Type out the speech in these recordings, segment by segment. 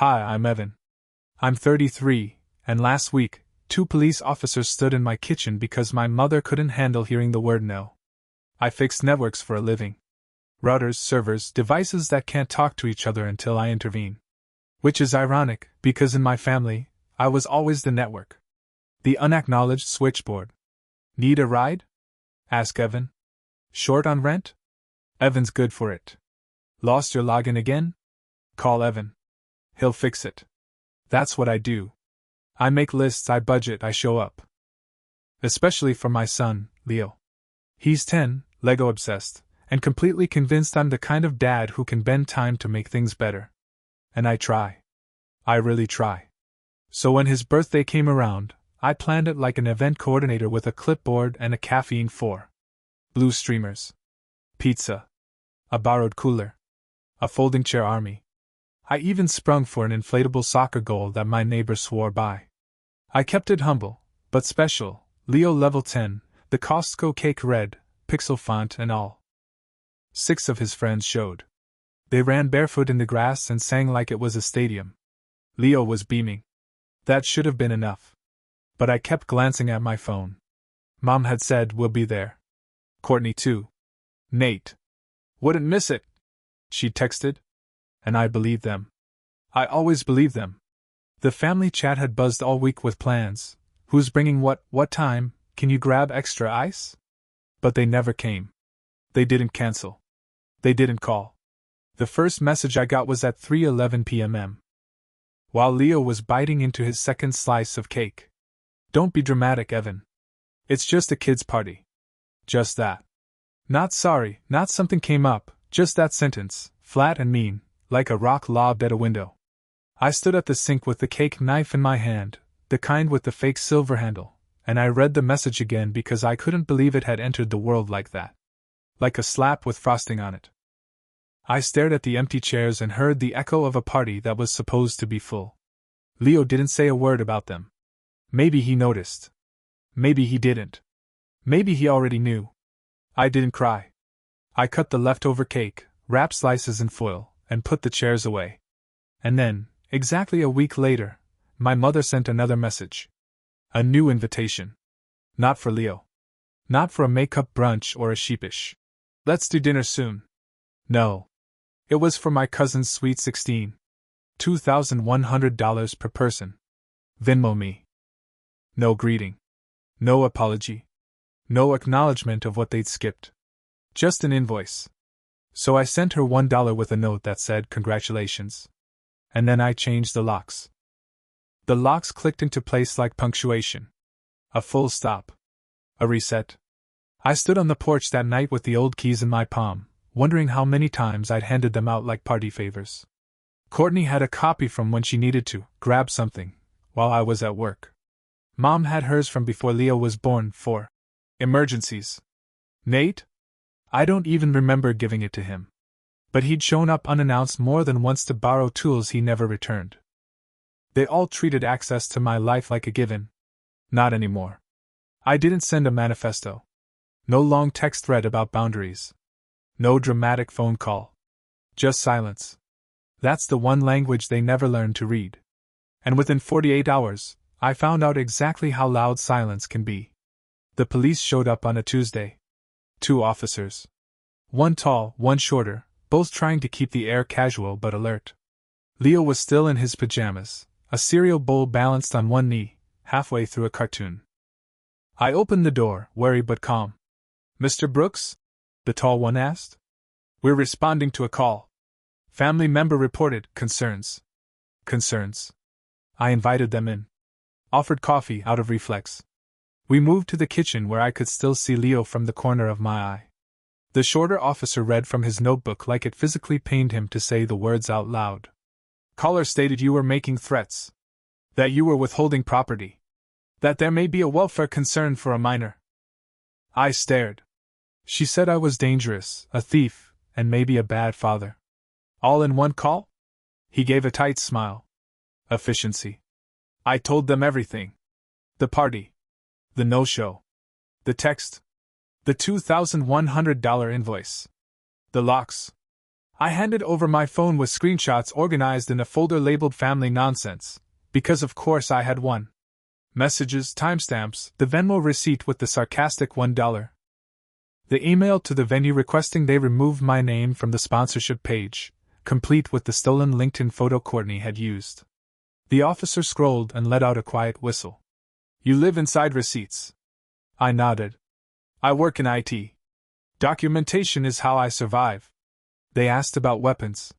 Hi, I'm Evan. I'm 33, and last week, 2 police officers stood in my kitchen because my mother couldn't handle hearing the word no. I fix networks for a living. Routers, servers, devices that can't talk to each other until I intervene. Which is ironic, because in my family, I was always the network. The unacknowledged switchboard. Need a ride? Ask Evan. Short on rent? Evan's good for it. Lost your login again? Call Evan. He'll fix it. That's what I do. I make lists, I budget, I show up. Especially for my son, Leo. He's 10, Lego obsessed, and completely convinced I'm the kind of dad who can bend time to make things better. And I try. I really try. So when his birthday came around, I planned it like an event coordinator with a clipboard and a caffeine for blue streamers, pizza, a borrowed cooler, a folding chair army. I even sprung for an inflatable soccer goal that my neighbor swore by. I kept it humble, but special, Leo level 10, the Costco cake red, pixel font and all. 6 of his friends showed. They ran barefoot in the grass and sang like it was a stadium. Leo was beaming. That should have been enough. But I kept glancing at my phone. Mom had said, "We'll be there." Courtney too. Nate. Wouldn't miss it, she texted. And I believed them. I always believe them. The family chat had buzzed all week with plans. Who's bringing what time, can you grab extra ice? But they never came. They didn't cancel. They didn't call. The first message I got was at 3:11 p.m. while Leo was biting into his second slice of cake. Don't be dramatic, Evan. It's just a kid's party. Just that. Not sorry, not something came up, just that sentence, flat and mean, like a rock lobbed at a window. I stood at the sink with the cake knife in my hand, the kind with the fake silver handle, and I read the message again because I couldn't believe it had entered the world like that. Like a slap with frosting on it. I stared at the empty chairs and heard the echo of a party that was supposed to be full. Leo didn't say a word about them. Maybe he noticed. Maybe he didn't. Maybe he already knew. I didn't cry. I cut the leftover cake, wrapped slices in foil, and put the chairs away. And then, exactly a week later, my mother sent another message. A new invitation. Not for Leo. Not for a make-up brunch or a sheepish, "Let's do dinner soon." No. It was for my cousin's sweet 16. $2,100 per person. Venmo me. No greeting. No apology. No acknowledgement of what they'd skipped. Just an invoice. So I sent her $1 with a note that said congratulations. And then I changed the locks. The locks clicked into place like punctuation. A full stop. A reset. I stood on the porch that night with the old keys in my palm, wondering how many times I'd handed them out like party favors. Courtney had a copy from when she needed to grab something, while I was at work. Mom had hers from before Leo was born for emergencies. Nate? I don't even remember giving it to him. But he'd shown up unannounced more than once to borrow tools he never returned. They all treated access to my life like a given. Not anymore. I didn't send a manifesto. No long text thread about boundaries. No dramatic phone call. Just silence. That's the one language they never learned to read. And within 48 hours, I found out exactly how loud silence can be. The police showed up on a Tuesday. 2 officers. One tall, one shorter, both trying to keep the air casual but alert. Leo was still in his pajamas, a cereal bowl balanced on one knee, halfway through a cartoon. I opened the door, wary but calm. "Mr. Brooks?" the tall one asked. "We're responding to a call." Family member reported concerns. Concerns. I invited them in. Offered coffee out of reflex. We moved to the kitchen where I could still see Leo from the corner of my eye. The shorter officer read from his notebook like it physically pained him to say the words out loud. "Caller stated you were making threats. That you were withholding property. That there may be a welfare concern for a minor." I stared. She said I was dangerous, a thief, and maybe a bad father. All in one call? He gave a tight smile. Efficiency. I told them everything. The party. The no-show. The text. The $2,100 invoice. The locks. I handed over my phone with screenshots organized in a folder labeled Family Nonsense, because of course I had one. Messages, timestamps, the Venmo receipt with the sarcastic $1. The email to the venue requesting they remove my name from the sponsorship page, complete with the stolen LinkedIn photo Courtney had used. The officer scrolled and let out a quiet whistle. You live inside receipts. I nodded. I work in IT. Documentation is how I survive. They asked about weapons.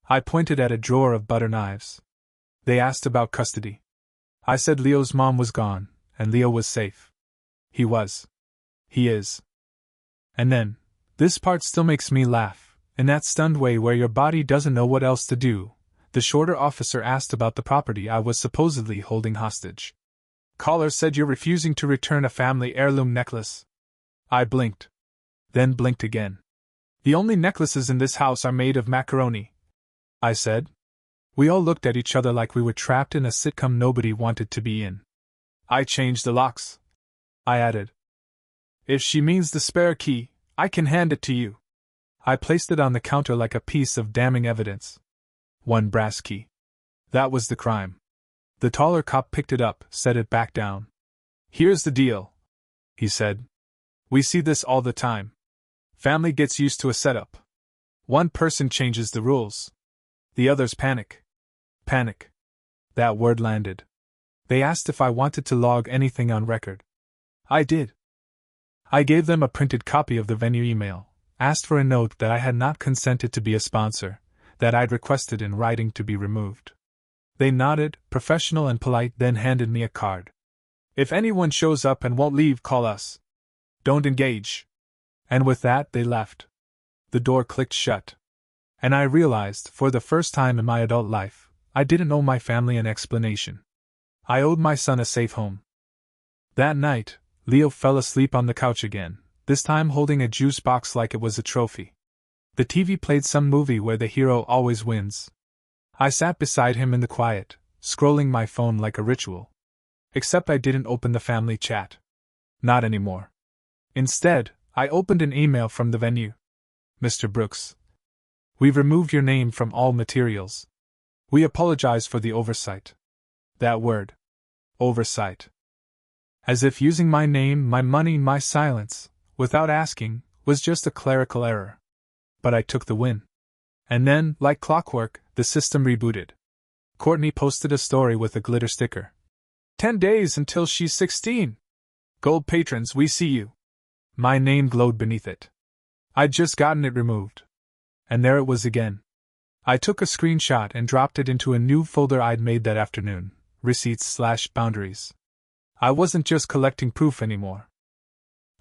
I pointed at a drawer of butter knives. They asked about custody. I said Leo's mom was gone, and Leo was safe. He was. He is. And then, this part still makes me laugh, in that stunned way where your body doesn't know what else to do, the shorter officer asked about the property I was supposedly holding hostage. Caller said you're refusing to return a family heirloom necklace. I blinked. Then blinked again. The only necklaces in this house are made of macaroni, I said. We all looked at each other like we were trapped in a sitcom nobody wanted to be in. I changed the locks, I added. If she means the spare key, I can hand it to you. I placed it on the counter like a piece of damning evidence. One brass key. That was the crime. The taller cop picked it up, set it back down. Here's the deal, he said. We see this all the time. Family gets used to a setup. One person changes the rules. The others panic. Panic. That word landed. They asked if I wanted to log anything on record. I did. I gave them a printed copy of the venue email, asked for a note that I had not consented to be a sponsor, that I'd requested in writing to be removed. They nodded, professional and polite, then handed me a card. If anyone shows up and won't leave, call us. Don't engage. And with that, they left. The door clicked shut. And I realized, for the first time in my adult life, I didn't owe my family an explanation. I owed my son a safe home. That night, Leo fell asleep on the couch again, this time holding a juice box like it was a trophy. The TV played some movie where the hero always wins. I sat beside him in the quiet, scrolling my phone like a ritual. Except I didn't open the family chat. Not anymore. Instead, I opened an email from the venue. Mr. Brooks. We've removed your name from all materials. We apologize for the oversight. That word. Oversight. As if using my name, my money, my silence, without asking, was just a clerical error. But I took the win. And then, like clockwork, the system rebooted. Courtney posted a story with a glitter sticker. 10 days until she's 16. Gold patrons, we see you. My name glowed beneath it. I'd just gotten it removed. And there it was again. I took a screenshot and dropped it into a new folder I'd made that afternoon, receipts/boundaries. I wasn't just collecting proof anymore.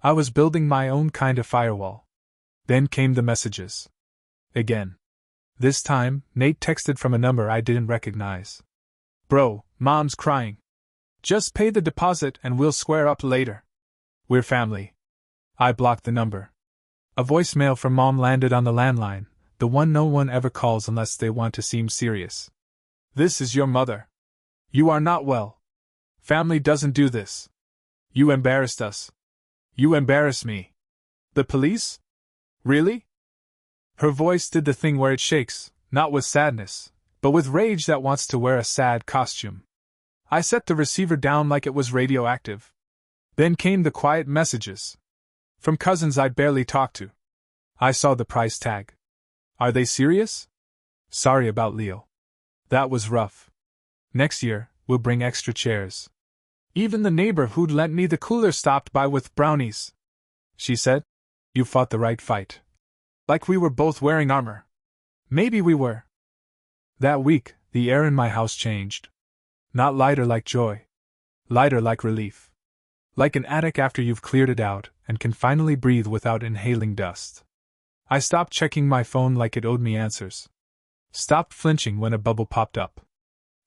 I was building my own kind of firewall. Then came the messages. Again. This time, Nate texted from a number I didn't recognize. Bro, Mom's crying. Just pay the deposit and we'll square up later. We're family. I blocked the number. A voicemail from Mom landed on the landline, the one no one ever calls unless they want to seem serious. This is your mother. You are not well. Family doesn't do this. You embarrassed us. You embarrass me. The police? Really? Her voice did the thing where it shakes, not with sadness, but with rage that wants to wear a sad costume. I set the receiver down like it was radioactive. Then came the quiet messages. From cousins I barely talked to. I saw the price tag. Are they serious? Sorry about Leo. That was rough. Next year, we'll bring extra chairs. Even the neighbor who'd lent me the cooler stopped by with brownies. She said, You fought the right fight. Like we were both wearing armor. Maybe we were. That week, the air in my house changed. Not lighter like joy. Lighter like relief. Like an attic after you've cleared it out and can finally breathe without inhaling dust. I stopped checking my phone like it owed me answers. Stopped flinching when a bubble popped up.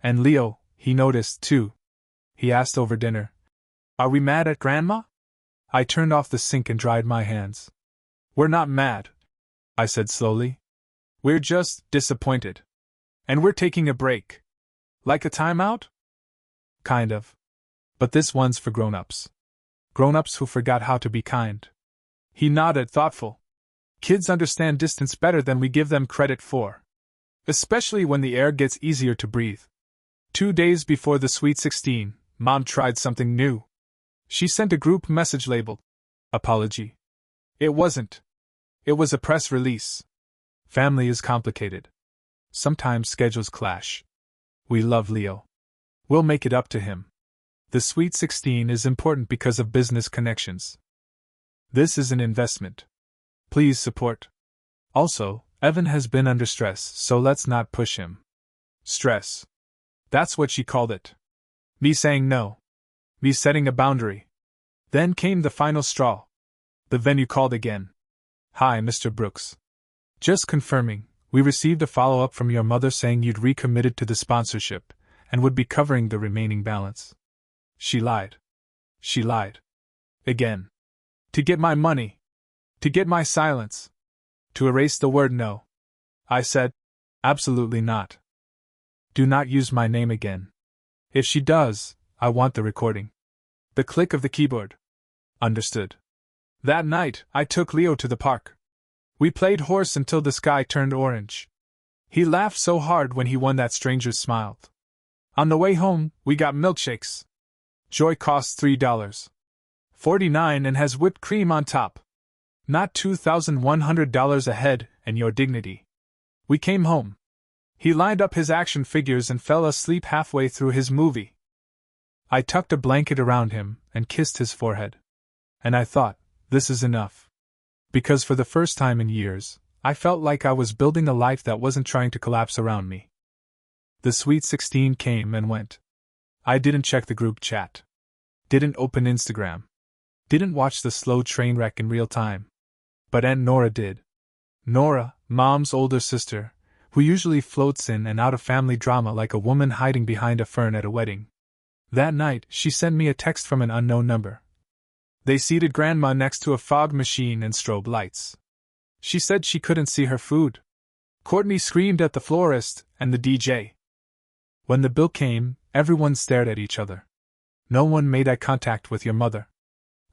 And Leo, he noticed too. He asked over dinner, Are we mad at Grandma? I turned off the sink and dried my hands. We're not mad, I said slowly. We're just disappointed. And we're taking a break. Like a timeout? Kind of. But this one's for grown-ups. Grown-ups who forgot how to be kind. He nodded, thoughtful. Kids understand distance better than we give them credit for. Especially when the air gets easier to breathe. 2 days before the Sweet 16, Mom tried something new. She sent a group message labeled, "Apology." It wasn't. It was a press release. Family is complicated. Sometimes schedules clash. We love Leo. We'll make it up to him. The Sweet 16 is important because of business connections. This is an investment. Please support. Also, Evan has been under stress, so let's not push him. Stress. That's what she called it. Me saying no. Me setting a boundary. Then came the final straw. The venue called again. "Hi, Mr. Brooks. Just confirming, we received a follow-up from your mother saying you'd recommitted to the sponsorship and would be covering the remaining balance." She lied. She lied. Again. To get my money. To get my silence. To erase the word no. I said, "Absolutely not. Do not use my name again. If she does, I want the recording." The click of the keyboard. Understood. That night, I took Leo to the park. We played horse until the sky turned orange. He laughed so hard when he won that strangers smiled. On the way home, we got milkshakes. Joy costs $3.49 and has whipped cream on top. Not $2,100 a head, and your dignity. We came home. He lined up his action figures and fell asleep halfway through his movie. I tucked a blanket around him and kissed his forehead. And I thought, this is enough. Because for the first time in years, I felt like I was building a life that wasn't trying to collapse around me. The Sweet 16 came and went. I didn't check the group chat. Didn't open Instagram. Didn't watch the slow train wreck in real time. But Aunt Nora did. Nora, Mom's older sister, who usually floats in and out of family drama like a woman hiding behind a fern at a wedding. That night, she sent me a text from an unknown number. They seated Grandma next to a fog machine and strobe lights. She said she couldn't see her food. Courtney screamed at the florist and the DJ. When the bill came, everyone stared at each other. No one made eye contact with your mother.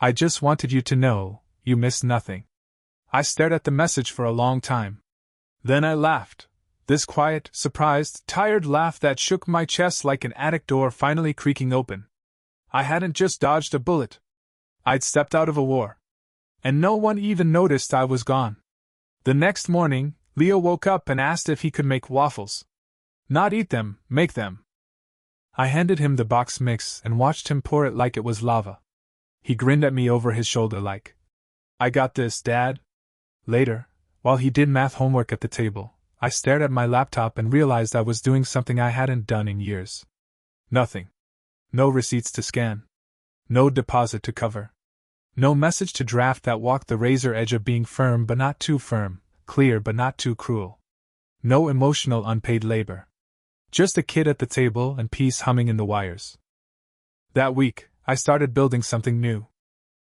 I just wanted you to know, you missed nothing. I stared at the message for a long time. Then I laughed. This quiet, surprised, tired laugh that shook my chest like an attic door finally creaking open. I hadn't just dodged a bullet. I'd stepped out of a war. And no one even noticed I was gone. The next morning, Leo woke up and asked if he could make waffles. Not eat them, make them. I handed him the box mix and watched him pour it like it was lava. He grinned at me over his shoulder like, "I got this, Dad." Later, while he did math homework at the table, I stared at my laptop and realized I was doing something I hadn't done in years. Nothing. No receipts to scan. No deposit to cover. No message to draft that walked the razor edge of being firm but not too firm, clear but not too cruel. No emotional unpaid labor. Just a kid at the table and peace humming in the wires. That week, I started building something new.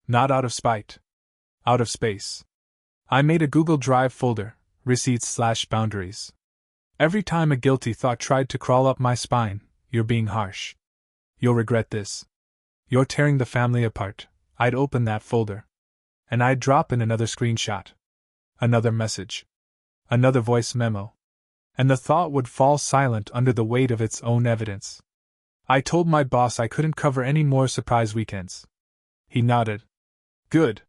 Not out of spite. Out of space. I made a Google Drive folder, receipts/boundaries. Every time a guilty thought tried to crawl up my spine, "You're being harsh. You'll regret this. You're tearing the family apart," I'd open that folder. And I'd drop in another screenshot. Another message. Another voice memo. And the thought would fall silent under the weight of its own evidence. I told my boss I couldn't cover any more surprise weekends. He nodded. Good.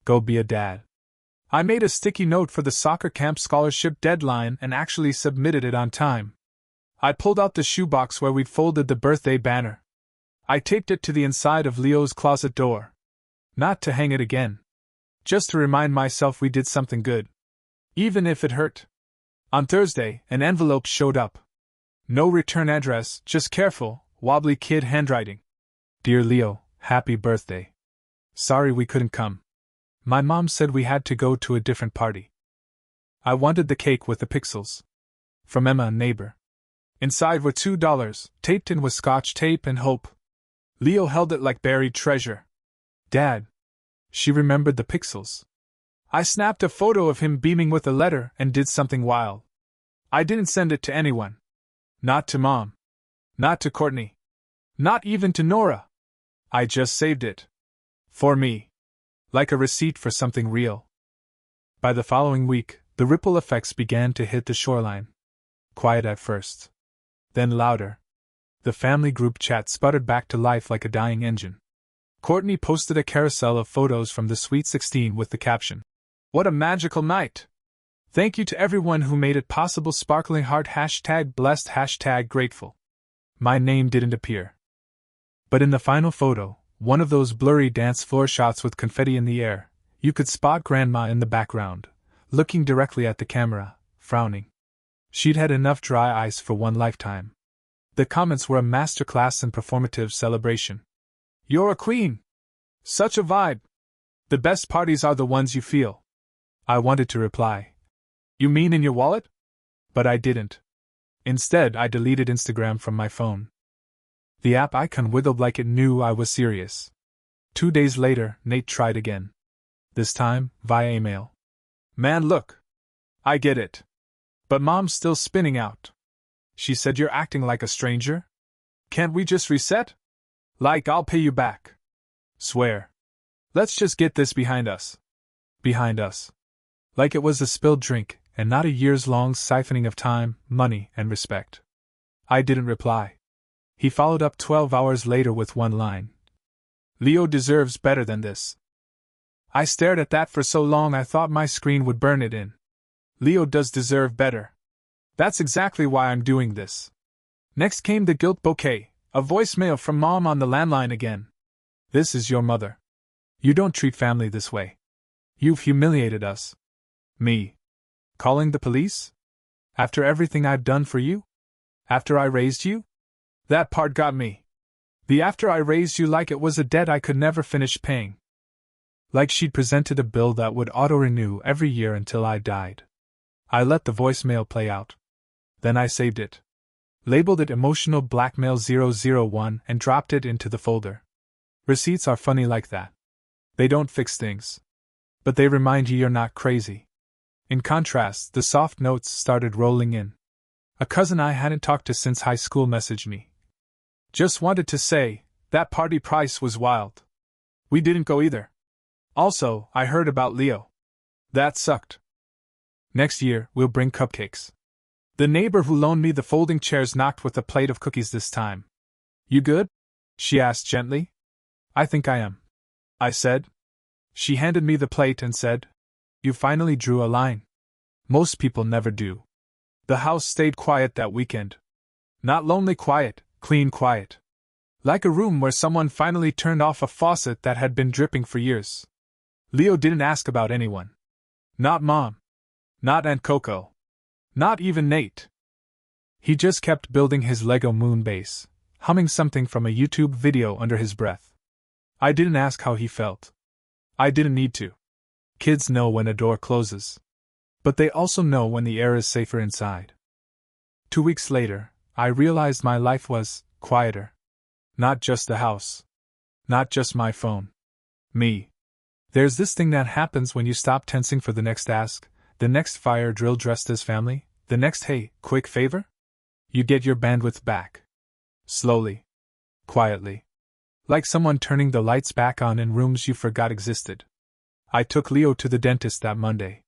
Go be a dad. I made a sticky note for the soccer camp scholarship deadline and actually submitted it on time. I pulled out the shoebox where we'd folded the birthday banner. I taped it to the inside of Leo's closet door. Not to hang it again. Just to remind myself we did something good. Even if it hurt. On Thursday, an envelope showed up. No return address, just careful, wobbly kid handwriting. Dear Leo, happy birthday. Sorry we couldn't come. My mom said we had to go to a different party. I wanted the cake with the pixels. From Emma, a neighbor. Inside were $2, taped in with Scotch tape and hope. Leo held it like buried treasure. Dad. She remembered the pixels. I snapped a photo of him beaming with a letter and did something wild. I didn't send it to anyone. Not to Mom. Not to Courtney. Not even to Nora. I just saved it. For me. Like a receipt for something real. By the following week, the ripple effects began to hit the shoreline. Quiet at first. Then louder. The family group chat sputtered back to life like a dying engine. Courtney posted a carousel of photos from the Sweet 16 with the caption, "What a magical night! Thank you to everyone who made it possible. Sparkling heart, #blessed, #grateful." My name didn't appear. But in the final photo, one of those blurry dance floor shots with confetti in the air, you could spot Grandma in the background, looking directly at the camera, frowning. She'd had enough dry ice for one lifetime. The comments were a masterclass in performative celebration. "You're a queen! Such a vibe! The best parties are the ones you feel." I wanted to reply, "You mean in your wallet?" But I didn't. Instead, I deleted Instagram from my phone. The app icon wiggled like it knew I was serious. 2 days later, Nate tried again. This time, via email. "Man, look! I get it. But Mom's still spinning out. She said you're acting like a stranger? Can't we just reset? Like, I'll pay you back. Swear. Let's just get this behind us." Behind us. Like it was a spilled drink, and not a years-long siphoning of time, money, and respect. I didn't reply. He followed up 12 hours later with one line. "Leo deserves better than this." I stared at that for so long I thought my screen would burn it in. Leo does deserve better. That's exactly why I'm doing this. Next came the guilt bouquet, a voicemail from Mom on the landline again. "This is your mother. You don't treat family this way. You've humiliated us." Me. Calling the police? After everything I've done for you? After I raised you? That part got me. The after I raised you, like it was a debt I could never finish paying. Like she'd presented a bill that would auto-renew every year until I died. I let the voicemail play out. Then I saved it. Labeled it Emotional Blackmail 001 and dropped it into the folder. Receipts are funny like that. They don't fix things. But they remind you you're not crazy. In contrast, the soft notes started rolling in. A cousin I hadn't talked to since high school messaged me. "Just wanted to say, that party price was wild. We didn't go either. Also, I heard about Leo. That sucked. Next year, we'll bring cupcakes." The neighbor who loaned me the folding chairs knocked with a plate of cookies this time. "You good?" she asked gently. "I think I am," I said. She handed me the plate and said, "You finally drew a line. Most people never do." The house stayed quiet that weekend. Not lonely quiet, clean quiet. Like a room where someone finally turned off a faucet that had been dripping for years. Leo didn't ask about anyone. Not Mom. Not Aunt Coco. Not even Nate. He just kept building his Lego moon base, humming something from a YouTube video under his breath. I didn't ask how he felt. I didn't need to. Kids know when a door closes. But they also know when the air is safer inside. 2 weeks later, I realized my life was quieter. Not just the house. Not just my phone. Me. There's this thing that happens when you stop tensing for the next ask, the next fire drill dressed as family, the next hey, quick favor? You get your bandwidth back. Slowly. Quietly. Like someone turning the lights back on in rooms you forgot existed. I took Leo to the dentist that Monday.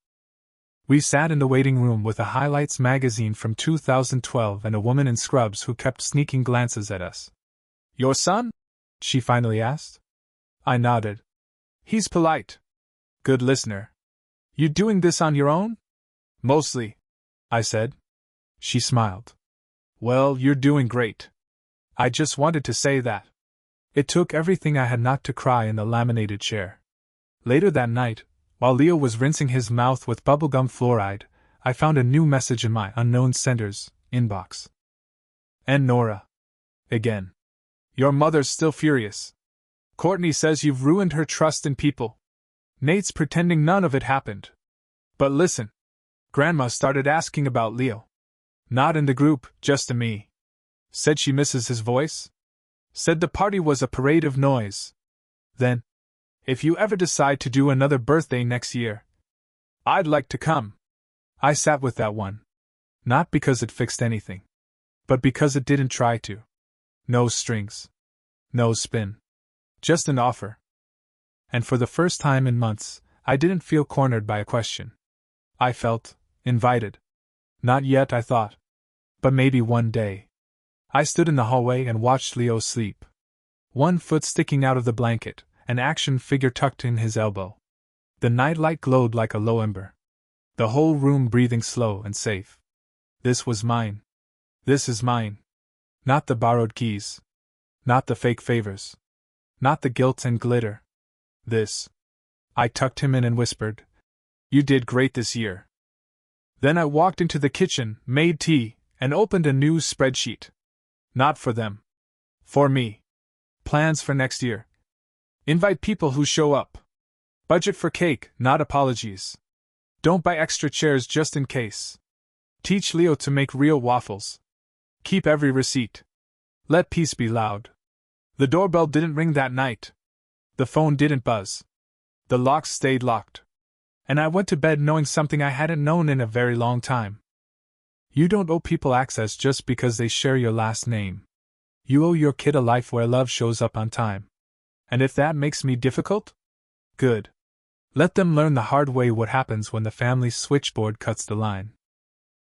We sat in the waiting room with a highlights magazine from 2012 and a woman in scrubs who kept sneaking glances at us. "Your son?" she finally asked. I nodded. "He's polite. Good listener. You doing this on your own?" "Mostly," I said. She smiled. "Well, you're doing great. I just wanted to say that." It took everything I had not to cry in the laminated chair. Later that night, while Leo was rinsing his mouth with bubblegum fluoride, I found a new message in my unknown sender's inbox. "And Nora. Again. Your mother's still furious. Courtney says you've ruined her trust in people. Nate's pretending none of it happened. But listen. Grandma started asking about Leo. Not in the group, just to me. Said she misses his voice. Said the party was a parade of noise. Then, if you ever decide to do another birthday next year, I'd like to come." I sat with that one. Not because it fixed anything. But because it didn't try to. No strings. No spin. Just an offer. And for the first time in months, I didn't feel cornered by a question. I felt invited. Not yet, I thought. But maybe one day. I stood in the hallway and watched Leo sleep. One foot sticking out of the blanket, an action figure tucked in his elbow. The nightlight glowed like a low ember. The whole room breathing slow and safe. This was mine. This is mine. Not the borrowed keys. Not the fake favors. Not the gilt and glitter. This. I tucked him in and whispered, "You did great this year." Then I walked into the kitchen, made tea, and opened a new spreadsheet. Not for them. For me. Plans for next year. Invite people who show up. Budget for cake, not apologies. Don't buy extra chairs just in case. Teach Leo to make real waffles. Keep every receipt. Let peace be loud. The doorbell didn't ring that night. The phone didn't buzz. The locks stayed locked. And I went to bed knowing something I hadn't known in a very long time. You don't owe people access just because they share your last name. You owe your kid a life where love shows up on time. And if that makes me difficult? Good. Let them learn the hard way what happens when the family switchboard cuts the line.